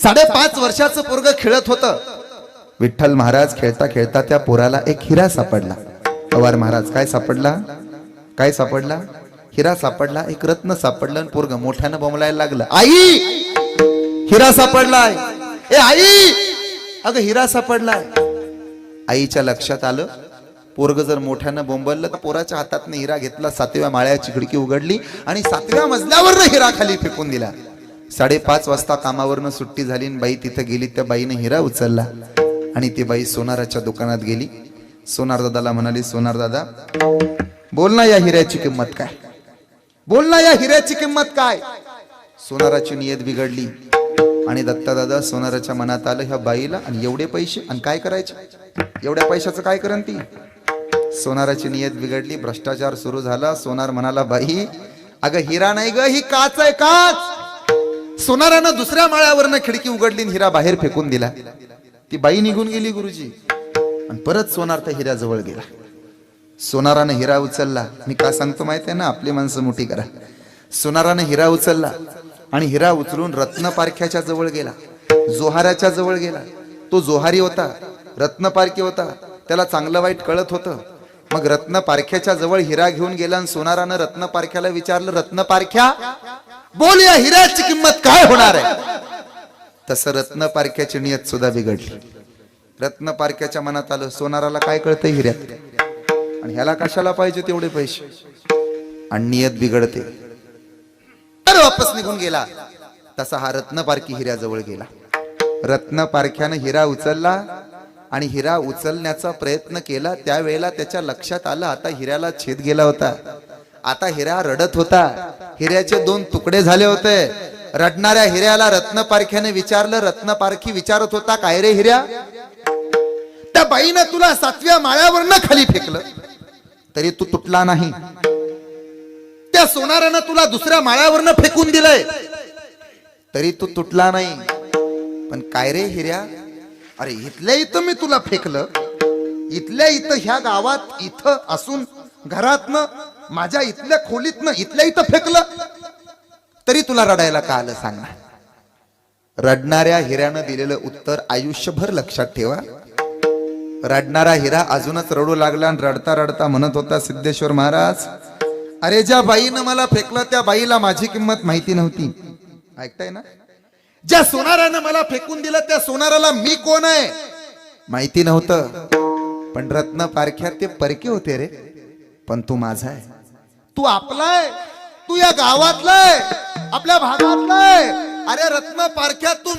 5.5 वर्षाचं पोरग खेळत होतं. विठ्ठल महाराज खेळता खेळता त्या पोराला एक हिरा सापडला. पवार महाराज काय सापडला? काय सापडला? हिरा सापडला, एक रत्न सापडलं. आणि पोरग मोठ्यानं बोंबलायला लागलं, आई हिरा सापडलाय, ए आई अगं हिरा सापडलाय. आईच्या लक्षात आलं, पोरग जर मोठ्यानं बोंबललं तर पोराच्या हातातनं हिरा घेतला, 7व्या माळ्याची खिडकी उघडली आणि 7व्या मजल्यावरनं हिरा खाली फेकून दिला. 5:30 वाजता कामावरनं सुट्टी झाली आणि बाई तिथं गेली. त्या बाईने हिरा उचलला आणि ती बाई सोनाराच्या दुकानात गेली. सोनार दादाला म्हणाली, सोनार दादा बोल ना, या हिऱ्याची किंमत काय? बोल ना, या हिऱ्याची किंमत काय? सोनाराची नियत बिघडली आणि दत्ता दादा सोनाराच्या मनात आलं, ह्या बाईला आणि एवढे पैसे आणि काय करायचे, एवढ्या पैशाचं काय करन ती? सोनाराची नियत बिघडली, भ्रष्टाचार सुरू झाला. सोनार म्हणाला, बाई अगं हिरा नाही ग, ही काच आहे, काच. सोनारानं दुसऱ्या माळ्यावरनं खिडकी उघडली आणि हिरा बाहेर फेकून दिला. ती बाई निघून गेली गुरुजी. आणि परत सोनार त्या हिऱ्याजवळ गेला. सोनारानं हिरा उचलला. मी का सांगतो माहिती आहे ना, आपली माणसं मोठी करा. सोनारानं हिरा उचलला आणि हिरा उचलून रत्नपारख्याच्या जवळ गेला, जोहाराच्या जवळ गेला. तो जोहारी होता, रत्नपारखी होता, त्याला चांगलं वाईट कळत होतं. मग रत्नपारख्याच्या जवळ हिरा घेऊन गेला आणि सोनारानं रत्नपारख्याला विचारलं, रत्नपारख्या बोल, या हिऱ्याची किंमत काय होणार आहे? तसं रत्नपारख्याची नियत सुद्धा बिघडली. रत्नपारख्याच्या मनात आलं, सोनाराला काय कळतंय हिऱ्यात, आणि ह्याला कशाला पाहिजे तेवढे पैसे, आणि नियत बिघडते. तर वापस निघून गेला. तसा हा रत्नपारखी हिऱ्याजवळ गेला. रत्नपारख्यानं हिरा उचलला आणि हिरा उचलण्याचा प्रयत्न केला. त्यावेळेला त्याच्या लक्षात आलं, आता हिऱ्याला छेद गेला होता. आता हिरा रडत होता. हिऱ्याचे 2 तुकडे झाले होते. रडणाऱ्या हिऱ्याला रत्नपारख्याने विचारलं. रत्नपारखी विचारत होता, काय रे हिऱ्या, त्या बाईनं तुला 7व्या माळ्यावरनं खाली फेकलं तरी तू तुटला नाही. त्या सोनारानं तुला दुसऱ्या माळ्यावरनं फेकून दिलंय तरी तू तुटला नाही. पण काय रे हिऱ्या, अरे इथल्या इथं मी तुला फेकलं, इथल्या इथं ह्या गावात इथं असून घरातनं माझ्या इथल्या खोलीतनं इथल्या इथं फेकलं तरी तुला रडायला का आलं सांग ना. रडणाऱ्या हिऱ्यानं दिलेलं उत्तर आयुष्यभर लक्षात ठेवा. रडणारा हिरा अजूनच रडू लागला आणि रडता रडता म्हणत होता, सिद्धेश्वर महाराज, अरे ज्या बाईनं मला फेकलं त्या बाईला माझी किंमत माहिती नव्हती. ऐकताय ना? ज्या सोनारानं मला फेकून दिलं त्या सोनाराला मी कोण आहे माहिती नव्हतं. पण रत्नपारख्यात ते परके होते रे, पण तू माझा आहे, तू आपलाय, तू या गावातलाय, आपल्या भागातलाय. अरे रत्नपारख्यात तू